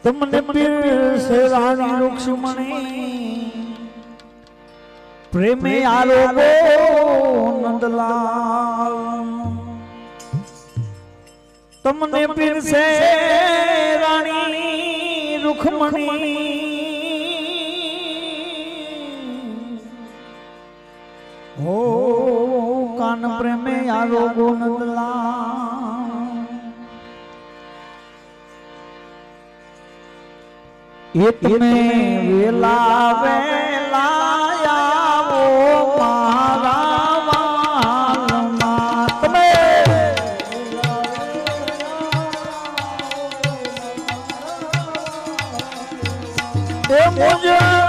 તમને પીરસે રાણી રૂક્ષ્મણી પ્રેમે આરોગો નંદલાલ તમને પીરસે રાણી રૂક્ષ્મણી હો કાન પ્રેમે આરોગો નંદલાલ इतने वेला वेला आવો મારા વાલમાં તમે એ મુજે